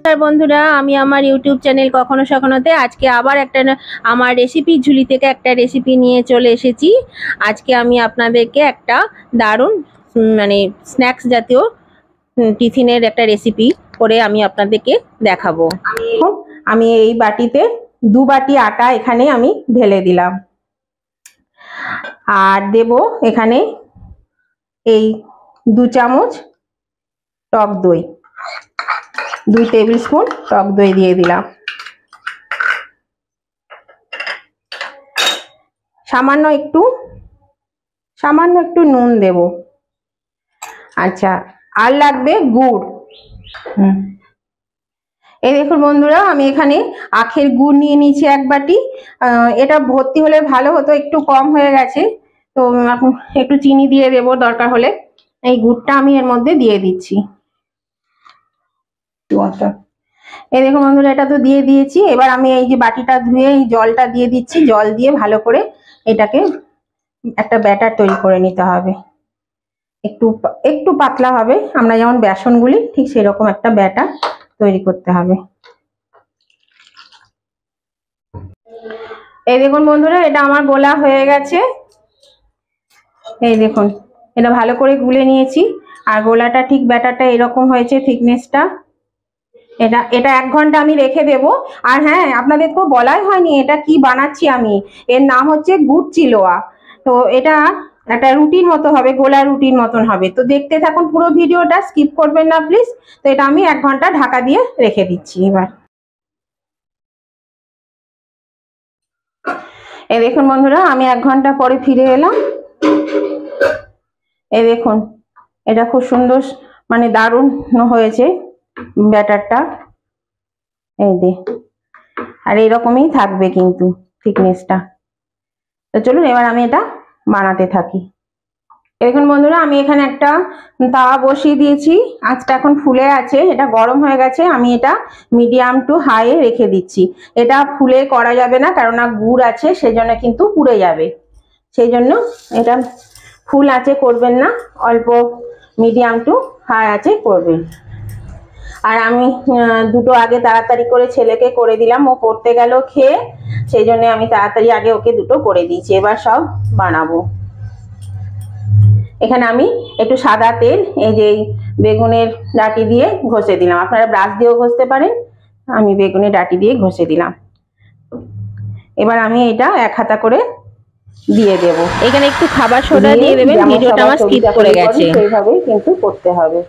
নমস্কার বন্ধুরা, আমি আমার ইউটিউব চ্যানেল কখনো সখনোতে আজকে আবার একটা আমার রেসিপি ঝুলি থেকে একটা রেসিপি নিয়ে চলে এসেছি। আজকে আমি আপনাদেরকে একটা দারুণ মানে স্ন্যাক্স জাতীয় টিফিনের একটা রেসিপি করে আমি আপনাদেরকে দেখাবো। আমি এই বাটিতে 2 বাটি আটা এখানে আমি ঢেলে দিলাম, আর দেব এখানে এই 2 চামচ টক দই, 2 টেবিল স্পুন টক দই দিয়ে দিলাম। সামান্য একটু নুন দেব। আচ্ছা, আর লাগবে গুড়। এই দেখুন বন্ধুরা, আমি এখানে আখের গুড় নিয়ে নিয়েছি 1 বাটি। এটা ভর্তি হলে ভালো হতো, একটু কম হয়ে গেছে, তো একটু চিনি দিয়ে দেব দরকার হলে। এই গুড়টা আমি এর মধ্যে দিয়ে দিচ্ছি। এই দেখুন বন্ধুরা, এটা তো দিয়ে দিয়েছি। এবার আমি এই যে বাটিটা ধুয়ে এই জলটা দিয়ে দিচ্ছি। জল দিয়ে ভালো করে এটাকে একটা ব্যাটার তৈরি করে নিতে হবে। একটু পাতলা হবে, আমরা যেমন বেসন গুলি ঠিক সেরকম একটা ব্যাটার তৈরি করতে হবে। এই দেখুন বন্ধুরা, এটা আমার গোলা হয়ে গেছে। এই দেখুন, এটা ভালো করে গুলে নিয়েছি, আর গোলাটা ঠিক ব্যাটারটা এরকম হয়েছে থিকনেসটা। এটা 1 ঘন্টা আমি রেখে দেব। আর হ্যাঁ, আপনাদের তো বলাই হয়নি এটা কি বানাচ্ছি আমি। এর নাম হচ্ছে গুড় চিলোয়া। তো এটা একটা রুটির মতো হবে, গোলা রুটির মতন হবে। তো দেখতে থাকুন পুরো ভিডিওটা, স্কিপ করবেন না প্লিজ। তো এটা আমি 1 ঘন্টা ঢাকা দিয়ে রেখে দিচ্ছি। এবার এই দেখুন বন্ধুরা, আমি 1 ঘন্টা পরে ফিরে এলাম। এই দেখুন, এটা খুব সুন্দর মানে দারুণ হয়েছে ব্যাটারটা। এই দে, আর এরকমই থাকবে কিন্তু থিকনেসটা। তো চলুন এবার আমি এটা বানাতে থাকি। দেখুন বন্ধুরা, আমি এখানে একটা তাওয়া বসিয়ে দিয়েছি। আঁচটা এখন ফুলে আছে, এটা গরম হয়ে গেছে। আমি এটা মিডিয়াম টু হাই এ রেখে দিচ্ছি। এটা ফুলে করা যাবে না, কারণ গুড় আছে, সেজন্য কিন্তু পুড়ে যাবে। সেই জন্য এটা ফুল আঁচে করবেন না, অল্প মিডিয়াম টু হাই আঁচে করবেন। আর আমি দুটো আগে তাড়াতাড়ি করে ছেলেকে করে দিলাম, ও পড়তে গেল খেয়ে, সেই জন্য আমি তাড়াতাড়ি আগে ওকে দুটো করে দিয়েছি। এবার সব বানাবো। এখানে আমি একটু সাদা তেল এই যে বেগুনের ডাঁটি দিয়ে ঘষে দিলাম। আপনারা ব্রাশ দিয়েও ঘষতে পারেন, আমি বেগুনের ডাঁটি দিয়ে ঘষে দিলাম। এবার আমি এটা 1 হাতা করে দিয়ে দেব। এখানে একটু খাবার সোডা দিয়ে দেবেন, ভিডিওটা আমার স্কিপ করে গেছে। সেইভাবেই কিন্তু করতে হবে।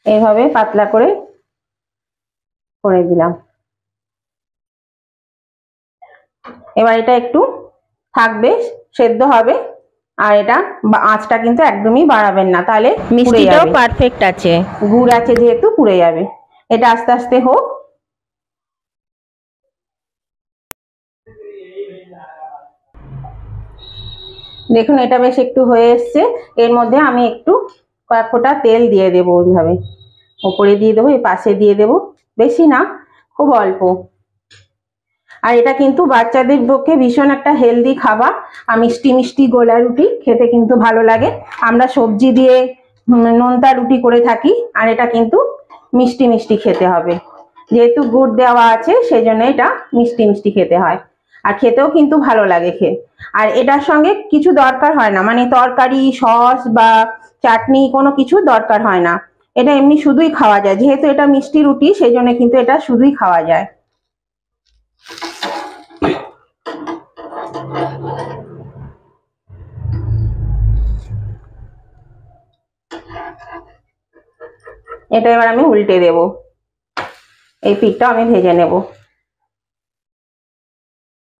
এইভাবে পাতলা করে দিলাম। এবার এটা একটু থাকবে, সেদ্ধ হবে। আর এটা আঁচটা কিন্তু একদমই বাড়াবেন না, তাহলে মিষ্টিটাও পারফেক্ট আছে, গুড় আছে যেহেতু পুড়ে যাবে। এটা আস্তে আস্তে হোক। দেখুন, এটা বেশ একটু হয়ে এসছে। এর মধ্যে আমি একটু কয়েক ফোঁটা তেল দিয়ে দেবো, ওইভাবে উপরে দিয়ে দেবো, এই পাশে দিয়ে দেবো, বেশি না, খুব অল্প। আর এটা কিন্তু বাচ্চাদের পক্ষে ভীষণ একটা হেলদি খাবার। আর মিষ্টি মিষ্টি গোলা রুটি খেতে কিন্তু ভালো লাগে। আমরা সবজি দিয়ে নোনতা রুটি করে থাকি, আর এটা কিন্তু মিষ্টি মিষ্টি খেতে হবে। যেহেতু গুড় দেওয়া আছে, সেই জন্য এটা মিষ্টি মিষ্টি খেতে হয়, আর খেতেও কিন্তু ভালো লাগে খেয়ে। আর এটার সঙ্গে কিছু দরকার হয় না, মানে তরকারি, সস বা চাটনি কোনো কিছু দরকার হয় না। এটা এমনি শুধুই খাওয়া যায়, যেহেতু এটা মিষ্টি রুটি, সেই জন্য কিন্তু এটা শুধুই খাওয়া যায়। এটা এবার আমি উল্টে দেব। এই পিঠটা আমি ভেজে নেব।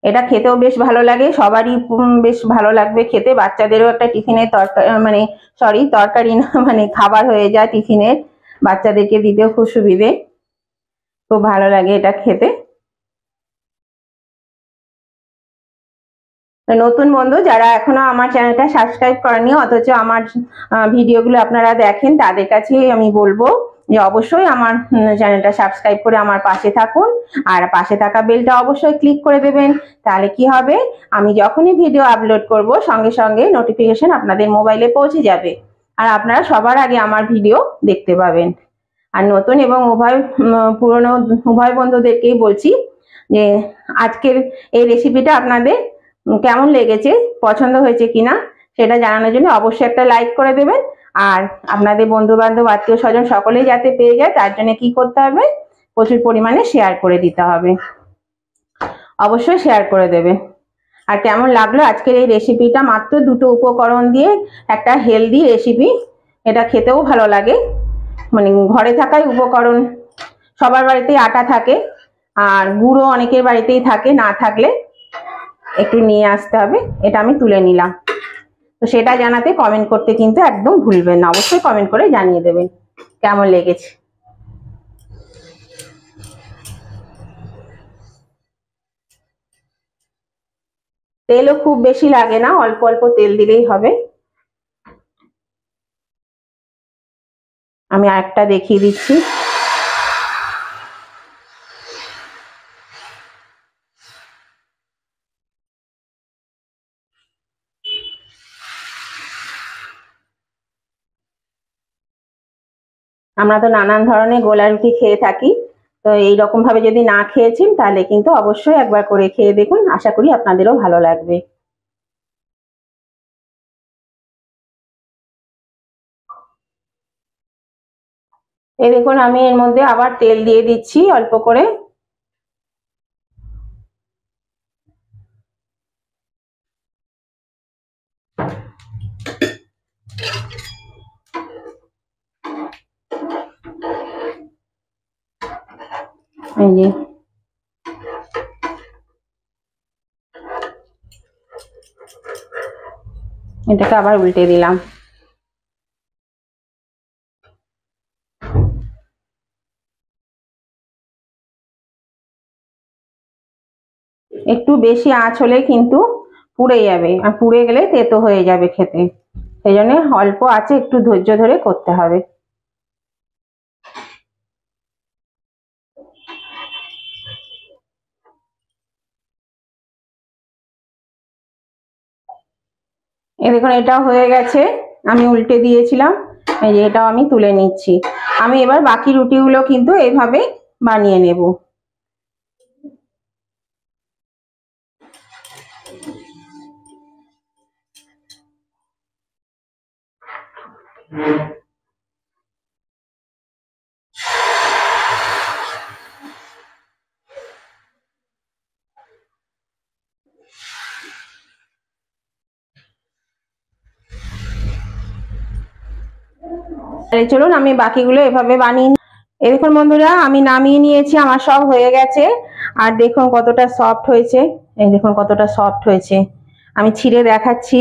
এটা খেতেও বেশ ভালো লাগে, সবারই বেশ ভালো লাগবে খেতে। বাচ্চাদেরও একটা টিফিনের তরকারি, মানে তরকারি না, মানে খাবার হয়ে যায় টিফিনের। বাচ্চাদেরকে দিতেও খুব সুবিধে, খুব ভালো লাগে এটা খেতে। নতুন বন্ধু যারা এখনো আমার চ্যানেলটা সাবস্ক্রাইব করেনি, অথচ আমার ভিডিওগুলো আপনারা দেখেন, তাদের কাছে আমি বলবো যে অবশ্যই আমার চ্যানেলটা সাবস্ক্রাইব করে আমার পাশে থাকুন, আর পাশে থাকা বেলটা অবশ্যই ক্লিক করে দেবেন। তাহলে কি হবে, আমি যখনই ভিডিও আপলোড করব সঙ্গে সঙ্গে নোটিফিকেশন আপনাদের মোবাইলে পৌঁছে যাবে, আর আপনারা সবার আগে আমার ভিডিও দেখতে পাবেন। আর নতুন এবং পুরনো উভয় বন্ধুদেরকেই বলছি যে আজকের এই রেসিপিটা আপনাদের কেমন লেগেছে, পছন্দ হয়েছে কিনা সেটা জানানোর জন্য অবশ্যই একটা লাইক করে দেবেন। আর আপনাদের বন্ধু বান্ধব আত্মীয় স্বজন সকলেই যাতে পেয়ে যায় তার জন্য কি করতে হবে, প্রচুর পরিমাণে শেয়ার করে দিতে হবে, অবশ্যই শেয়ার করে দেবেন। আর কেমন লাগলো আজকের এই রেসিপিটা, মাত্র দুটো উপকরণ দিয়ে একটা হেলদি রেসিপি, এটা খেতেও ভালো লাগে। মানে ঘরে থাকাই উপকরণ, সবার বাড়িতেই আটা থাকে আর গুঁড়ো অনেকের বাড়িতেই থাকে, না থাকলে একটু নিয়ে আসতে হবে। এটা আমি তুলে নিলাম, তো সেটা জানাতে কমেন্ট করতে কিন্তু একদম ভুলবেন না, অবশ্যই কমেন্ট করে জানিয়ে দেবেন কেমন লেগেছে। তেলও খুব বেশি লাগে না, অল্প অল্প তেল দিলেই হবে। আমি আরেকটা দেখিয়ে দিচ্ছি। আমরা তো নানান ধরনের গোলা রুটি খেয়ে থাকি, তো এইরকম ভাবে যদি না খেয়েছেন তাহলে কিন্তু অবশ্যই একবার করে খেয়ে দেখুন, আশা করি আপনাদেরও ভালো লাগবে। এই দেখুন আমি এর মধ্যে আবার তেল দিয়ে দিচ্ছি অল্প করে। এই যে এটাকে আবার উল্টে দিলাম। একটু বেশি আঁচ হলে কিন্তু পুড়ে যাবে, আর পুড়ে গেলে তেতো হয়ে যাবে খেতে, সেই জন্য অল্প আঁচে একটু ধৈর্য ধরে করতে হবে। এই দেখুন এটা হয়ে গেছে, আমি উল্টে দিয়েছিলাম, এই যে এটাও আমি তুলে নিচ্ছি। আমি এবার বাকি রুটিগুলো কিন্তু এইভাবে বানিয়ে নেব। চলুন আমি বাকিগুলো এভাবে বানিয়ে। এই দেখুন বন্ধুরা আমি নামিয়ে নিয়েছি, আমার সব হয়ে গেছে। আর দেখুন কতটা সফট হয়েছে, এই দেখুন কতটা সফট হয়েছে, আমি ছিঁড়ে দেখাচ্ছি।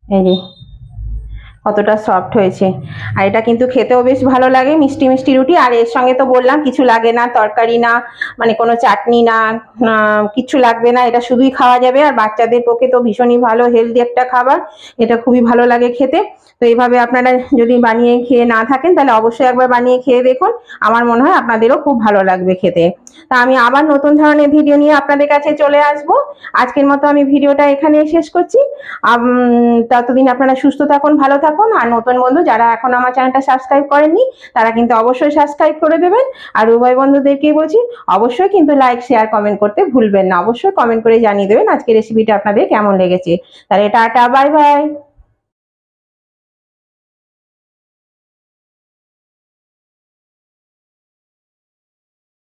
এই যে কতটা সফট হয়েছে, আর এটা কিন্তু খেতেও বেশ ভালো লাগে, মিষ্টি মিষ্টি রুটি। আর এর সঙ্গে তো বললাম কিছু লাগে না, তরকারি না, মানে কোনো চাটনি না, কিছু লাগবে না, এটা শুধুই খাওয়া যাবে। আর বাচ্চাদের পক্ষে তো ভীষণই ভালো, হেলদি একটা খাবার, এটা খুবই ভালো লাগে খেতে। তো এইভাবে আপনারা যদি বানিয়ে খেয়ে না থাকেন তাহলে অবশ্যই একবার বানিয়ে খেয়ে দেখুন, আমার মনে হয় আপনাদেরও খুব ভালো লাগবে খেতে। তা আমি আবার নতুন ধরনের ভিডিও নিয়ে আপনাদের কাছে চলে আসবো। আজকের মতো আমি ভিডিওটা এখানেই শেষ করছি। ততদিন আপনারা সুস্থ থাকুন, ভালো থাকুন। আর নতুন বন্ধু যারা এখন আমার চ্যানেলটা সাবস্ক্রাইব করেননি তারা কিন্তু অবশ্যই সাবস্ক্রাইব করে দেবেন। আর উভয় বন্ধুদেরকেই বলছি অবশ্যই কিন্তু লাইক শেয়ার কমেন্ট করতে ভুলবেন না, অবশ্যই কমেন্ট করে জানিয়ে দেবেন আজকে রেসিপিটা আপনাদের কেমন লেগেছে। তাহলে টাটা, বাই বাই।